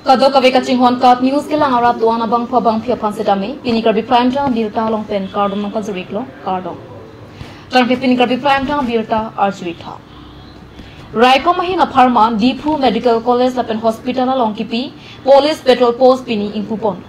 Kado kawe kaching hon kat news ke lang arat tuan abang pabang pia pansedame pini karbi prime time birta long pen kardom nang kazuriklo kardom tang pini karbi prime time birta arjuita Raiko mahina pharma Dipu Medical College lapen hospital long kipi police petrol post pini ingpupon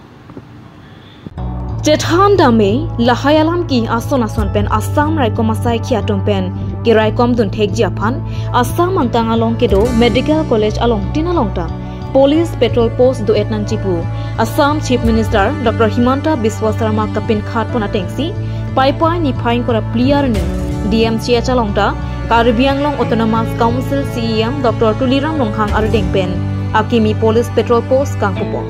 Jethan dame lahayalam ki ason pen Assam Raiko masai khiatom pen ki Raikom dun thek japan Assam angkang along kedo Medical College along tinalong ta Police Petrol Post do etnang Jipu Assam Chief Minister Dr. Himanta Biswa Sarma kapin khat pona tengsi pai ni phain kora player ni DMC chalongta Caribbean Long Autonomous Council CEM Dr. Tuliram Longhang Ardeng Pen Akimi Police Petrol Post Kangpupo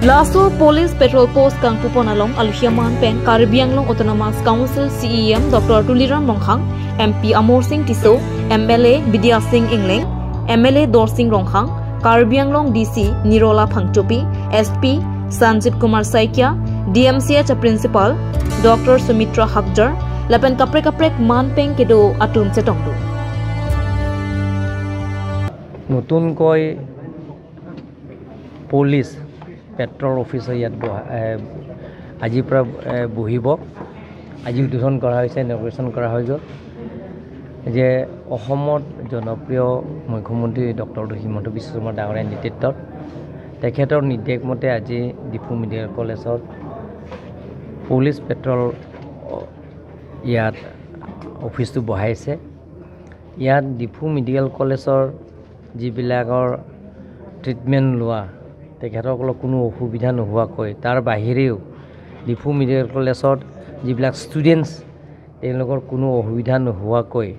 Laso Police Petrol Post Kangpupo along Alhiaman Pen Caribbean Long Autonomous Council CEM Dr. Tuliram Longhang MP Amor Singh Tiso MLA Bidya Singh Ingling MLA Dorsing Ronghang, Caribbean Long DC Nirola Phangchopi, SP Sanjit Kumar Saikia, DMCH Principal Dr. Sumitra Hakjar, Lapan kaprek manpeng kedo atum chetongdu. Nutun koi police petrol officer yat আজি pra বহিব আজি উদ্বোধন কৰা হৈছে ইনগ্ৰেচন কৰা হৈ গ'ল যে অসমত জনপ্ৰিয় মুখ্যমন্ত্ৰী ডক্টৰ হিমন্ত বিশ্ব শৰ্মা ডাঙৰীয়াৰ নেতৃত্বত তেখেতৰ নিৰ্দেশ মতে আজি ডিফু মেডিকেল কলেজত পুলিচ পেট্ৰল ইয়াত অফিচটো বহাইছে ইয়াত ডিফু মেডিকেল কলেজৰ যিবিলাকৰ ট্ৰিটমেন্ট লোৱা তেখেতসকলক কোনো অসুবিধা নোহোৱাকৈ তাৰ বাহিৰেও ডিফু মেডিকেল কলেজত যিবিলাক ষ্টুডেন্টছ তেওঁলোকৰ কোনো অসুবিধা নোহোৱাকৈ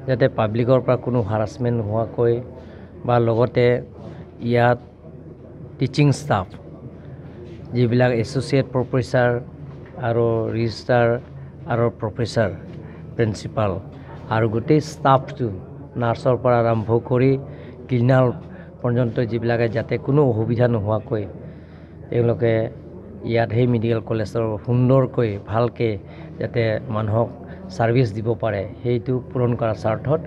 যাতে পাব্লিকৰ পৰা কোনো হাৰাসমেন্ট নোহোৱাকৈ বা লগতে ইয়াত টিচিং ষ্টাফ যিবিলাক এছ'চিয়েট প্ৰফেছৰ আৰু ৰেজিষ্ট্ৰাৰ আৰু প্ৰফেছৰ প্ৰিন্সিপাল আৰু গোটেই ষ্টাফটো নাৰ্ছৰ পৰা আৰম্ভ কৰি ক্লিনাৰ পৰ্যন্ত যিবিলাকে যাতে কোনো অসুবিধা নোহোৱাকৈ তেওঁলোকে ইয়াত সেই মেডিকেল কলেজৰ সুন্দৰকৈ ভালকে যাতে মানুহক সাৰ্ভিস দিব পাৰে সেইটো পূৰণ কৰাৰ স্বাৰ্থত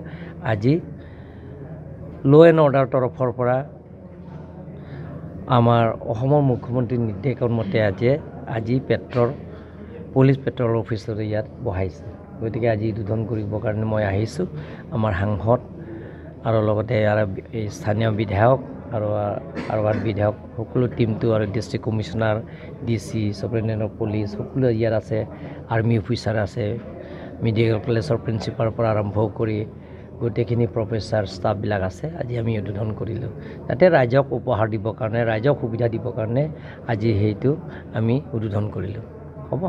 আজি ল' এণ্ড অৰ্ডাৰ তৰফৰ পৰা আমাৰ অসমৰ মুখ্যমন্ত্ৰীৰ নিৰ্দেশৰ মতে আজি পুলিচ পেট্ৰল অফিচৰ ইয়াত বহাইছে গতিকে আজি উদ্বোধন কৰিবৰ কাৰণে মই আহিছো আমাৰ সাংসদ আৰু লগতে এই স্থানীয় বিধায়ক আৰু বিধায়ক সকলো টিমটো আৰু district commissioner DC superintendent of police সকলো ইয়াত আছে আৰ্মি অফিচাৰ আছে মেডিকেল কলেজৰ প্ৰিন্সিপালৰ পৰা আৰম্ভ কৰি গোটেইখিনি প্ৰফেছৰ ষ্টাফবিলাক আছে আজি আমি উদ্বোধন কৰিলোঁ যাতে ৰাইজক উপহাৰ দিবৰ কাৰণে ৰাইজক সুবিধা দিবৰ কাৰণে আজি সেইটো আমি উদ্বোধন কৰিলোঁ হ'ব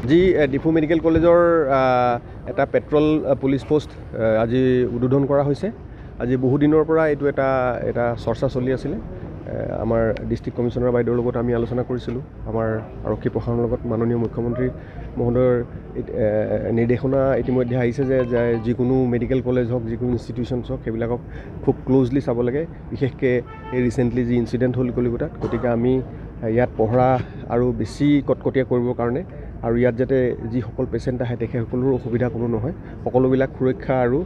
যি ডিফু মেডিকেল কলেজৰ এটা পেট্ৰল পুলিচ পোষ্ট আজি উদ্বোধন কৰা হৈছে আজি বহু দিনৰ পৰা এইটো এটা চৰ্চা চলি আছিল আমাৰ ডিস্ট্ৰিক্ট কমিশনাৰ বাইদেউৰ লগত আমি আলোচনা কৰিছিলোঁ আমাৰ আৰক্ষী প্ৰশাসনৰ লগত মাননীয় মুখ্যমন্ত্ৰী মহোদয়ৰ নিৰ্দেশনা ইতিমধ্যে আহিছে যে যিকোনো মেডিকেল কলেজ হওক যিকোনো ইনষ্টিটিউশ্যনছ হওক সেইবিলাকক খুব ক্লোজলি চাব লাগে বিশেষকৈ এই ৰিচেণ্টলি যি ইনচিডেণ্ট হ'ল কলিকতাত গতিকে আমি ইয়াত পহৰা আৰু বেছি কটকটীয়া কৰিবৰ কাৰণে আৰু ইয়াত যাতে যিসকল পেচেণ্ট আহে তেখেতসকলৰ অসুবিধা কোনো নহয় সকলোবিলাক সুৰক্ষা আৰু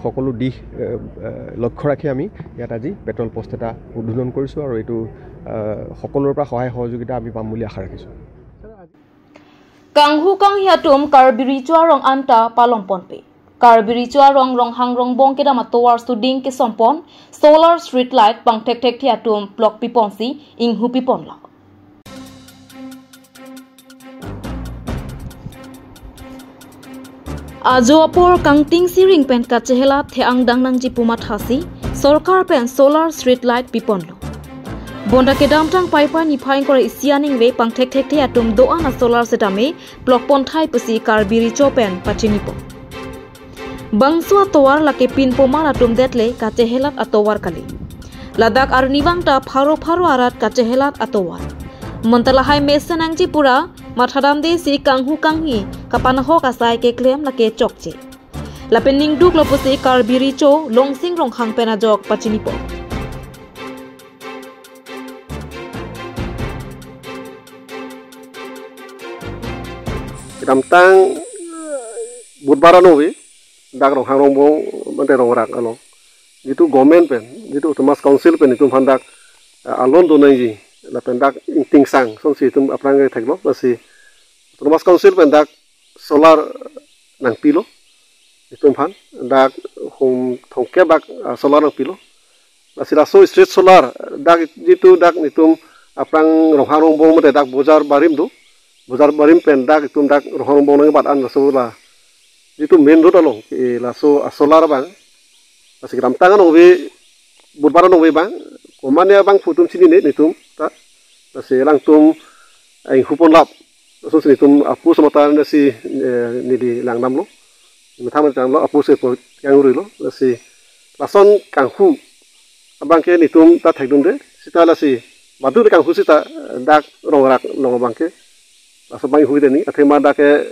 সকলো দিশ লক্ষ্য ৰাখি আমি ইয়াত আজি পেট্ৰল পোষ্ট এটা উদ্বোধন কৰিছোঁ আৰু এইটো সকলোৰ পৰা সহায় সহযোগিতা আমি পাম বুলি আশা ৰাখিছোঁ কাংহু কাং হিয়াতুম কাৰ্বিৰিচুৱা ৰং আন্তা পালং পনপে কাৰ্বিৰিচুৱা ৰং হাং ৰং বং কেডামা তোৱাৰ সুডিং কে সম্পন সোলাৰ ষ্ট্ৰীট লাইট পাং ঠেক হিয়াতুম block পিপনসি ইংহু পিপনলা Ajoapor kangting siring pen kachehela theang dangnang jipuma thasi sarkar pen solar street light piponlo bonda kedam tang paipa ni phaing kore isianing we pangthek thek the atum doana solar setame block ponthai pusi karbiri chopen pachinipo bangsua towar lake pin pomar atum detle kachehelat atowar kali ladak arniwang ta pharo arat kachehelat atowar Montalahai mesenang pura mathadam de si kanghu kanghi kapanaho kasai ke klem lake chokche lapening duk lopusi karbiri cho longsing ronghang pena jok pachinipo Kamtang budbara novi dak ronghang rongbong mante rongrak alo jitu government pen jitu Thomas Council pen itu handak alon do nai ji la pen dak ting sang song si tum aprang ngai thaklo la si Thomas Council pen dak solar nang pilo itu han dak hom thongke bak solar nang pilo la si raso street solar dak jitu dak nitum aprang roharong bong mate dak bozar barim pen dak itum dak roharong bong nang bat an raso la jitu main road along laso solar bang masih gram tangan obe budbar obe bang komane bang futum sini ne nitum ta masih lang tum ai hupon lap so sini tum apu samatan nasi ni di lang nam lo metham tang lo apu se po yang uri lo masih lason kanghu abang ke nitum ta thekdum de sita lasi madu de kanghu sita dak rongarak long bang ke laso bang hui de ni athema dak ke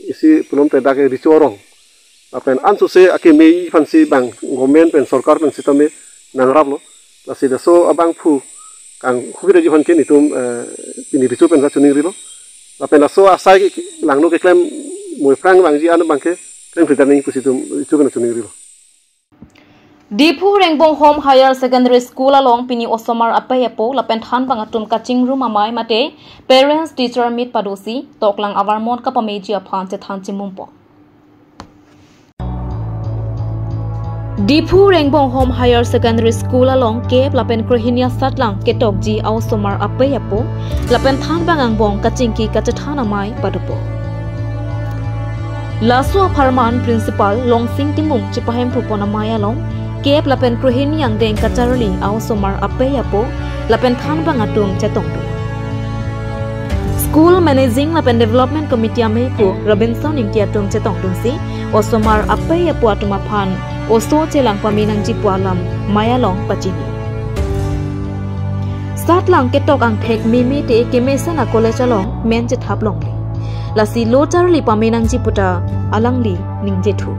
isi belum te dak ke ricorong apen ansu se akimi fansi bang government pen sarkar pen sitame nangrap lo lasi daso abang fu kang khubira ji fanke nitum ini ricu pen chuni rilo apen laso asai langno ke claim moi frang bang ji an bangke claim fitaning pusitum ricu pen chuni rilo Dipu Rengbong Home Higher Secondary School along Pini Osomar Apayapo lapen than bangatum kaching room amai mate parents teacher meet padosi toklang awarmon ka pameji aphan che than chimumpo Dipu Rengbong Home Higher Secondary School along Cape Lapen Krohinia Satlang Ketok Ji Ausomar Apayapo Lapen Than Bangang Bong Kachingki Kachethana Mai Padupo Lasua Parman Principal Long Sing Timung Chipahem Pupona Maya Long Cape Lapen Krohinia Deng Kacharali Ausomar Apayapo Lapen Than Bangatung Chetongdu School Managing Lapen Development Committee Amepo Robinson Inkiatung Chetongdu Si Osomar Apayapo Atumapan Oso celang paminang jipwalam mayalong pachini. Satlang ketok ang thek mimi te kemesana college along menje thaplong li. Lasi lotarli paminang jiputa alangli ningjethu.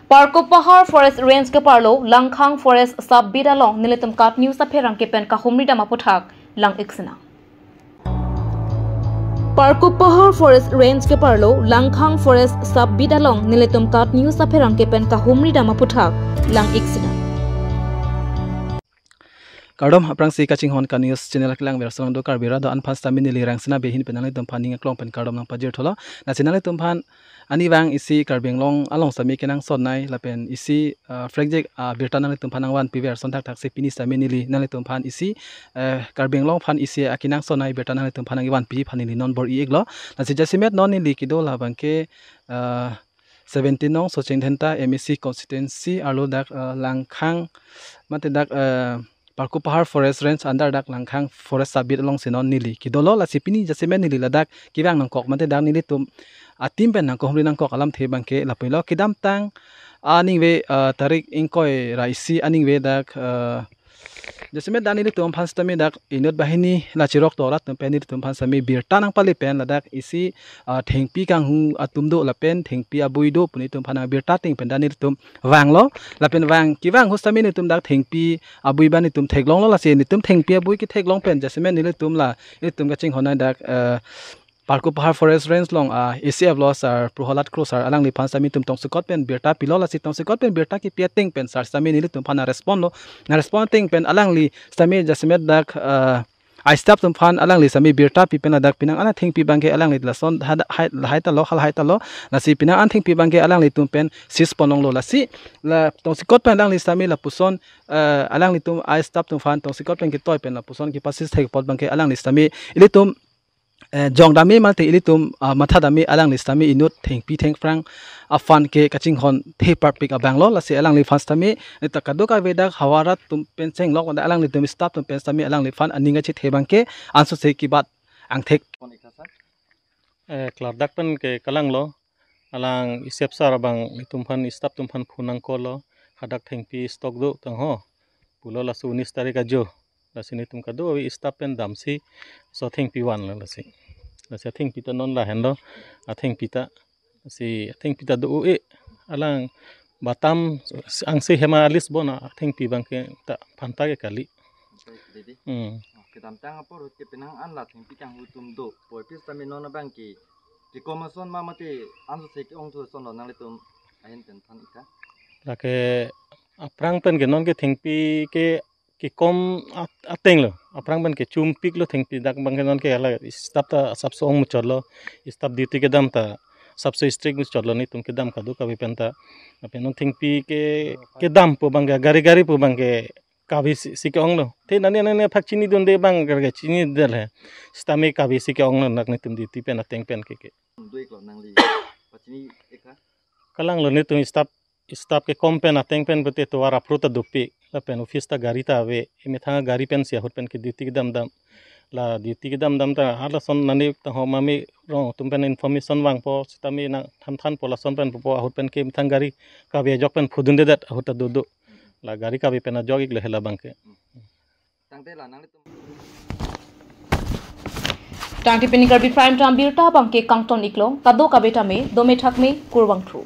Parkopahar Forest Range ke parlo Langkhang Forest sub bidalong niletum kat news apherang kepen kahumri damaputhak lang iksena. Parkopahar Forest Range ke parlo Langkhang Forest sub bidalong niletum kat news apherang kepen kahumri damaputhak lang iksena. Kardom aprang si kaching hon ka news channel klang version do karbira do anphas tamini lirang sina behin penang tum phaning klong pen kardom nang pajir thola na channel tum phan ani wang isi karbeng long along sami kenang sonnai lapen isi frejek birta nang tum phanang wan pi version tak tak se pini samini li nang tum phan isi karbeng long phan isi akinang sonnai birta nang tum phanang wan pi phanini non bor i eglo na si jasimet non ni li kido la bangke 17 nong socheng thenta MEC constituency alo dak Langkhang mate dak Parkopahar Forest Range under dak Langkhang Forest Sabit along sinon nili kidolo la sipini jasemen nili ladak kiwang nang kok mate dak nili tum atim pen nang ko humri nang kok alam the bangke lapelo kidam tang aning we tarik ingkoi raisi aning we dak jasemen dak nili tum phans tami dak inot bahini la chirok torat tum pen nili tum phans sami birta nang pali pen ladak isi thengpi kang hu atum do la pen thengpi abui do puni tum phana birta ting pen danil tum wanglo la pen wang kiwang hustami ni tum dak thengpi abui bani tum theklong lo la se ni tum thengpi abui ki theklong pen jasemen ni tum la ni tum gaching honai dak Parkopahar Forest Range long ACF loss ar Proholat Cross ar alang li phan sami tum tong sukot pen birta pilo la si tong sukot pen birta ki piating pen sar sami ni tum phana respond lo na responding pen alang li sami jasemet dak I stop tum phan alang li sami birta pi pen dak pinang ana thing pi bangke alang li lason haita lo hal haita lo la si pinang an thing pi bangke alang li tum pen sis ponong lo la si la tong sukot pen alang li sami la puson alang li tum I stop tum phan tong sukot pen ki toy pen la puson ki pasis thek pot bangke alang li sami ili tum jong dami malte ilitum matha dami alang listami inut thengpi thengfrang afan ke kaching hon the parpik abanglo la se alang li fast tami takado ka vedak hawarat tum penseng lok da alang li tum stop tum pensami alang li fan aninga chi thebangke anso se ki bat angthek klardak pen ke kalang lo alang isep sar bang tum fan stop tum fan phunang ko lo hadak thengpi stock do tang ho pulo la 19 tarik ajo la sini tum kado wi stop pen damsi so thengpi wan la si la se thengpi ta non la hendo a thengpi ta si thengpi ta do e alang batam ang se hema lisbon a thengpi bangke ta phanta ke kali ke dam tang apor ke penang an la thengpi kang hutum do poi pis ta non bangki di komason mamati ansu sek ong tu son nang letum ahin pen phan ika lake aprang pen ke non ke thengpi ke kom ateng lo aprang pen ke chumpik lo thengpi dak bang ke non ke ala stap ta sabso ong mucholo stap duty ke dam ta सबसे strict में चलो नहीं तुम के दाम का दो कभी पेंता अपन know thing P के दाम पो बंगे गारी पो बंगे काभी सिके ओंग लो थे नने फक चीनी दोन दे बंग करके चीनी दल है स्टामे काभी सिके ओंग लो नक नहीं तुम दीती पेन अतेंग पेन के दुई क्लो नंगली पचनी एका कलांग लो नहीं तुम स्टाफ के कम पेन अतेंग पेन बते तो वार अप्रोता दुपी ला पेन ऑफिस ता गाड़ी ता आवे इमे था गाड़ी पेन से होट पेन के दीती के दाम la di dam ta hala son nani ta ho mami ro tum pen information wang po sitami na than po la son pen po ahut pen ke thang gari ka be jok pen phudun de dat ahut do la gari ka be pen jog ik le hela bangke tangte la nang tum tangti penikar bi prime time birta bangke kangton iklong kado kabeta me dome thak me kurbang thru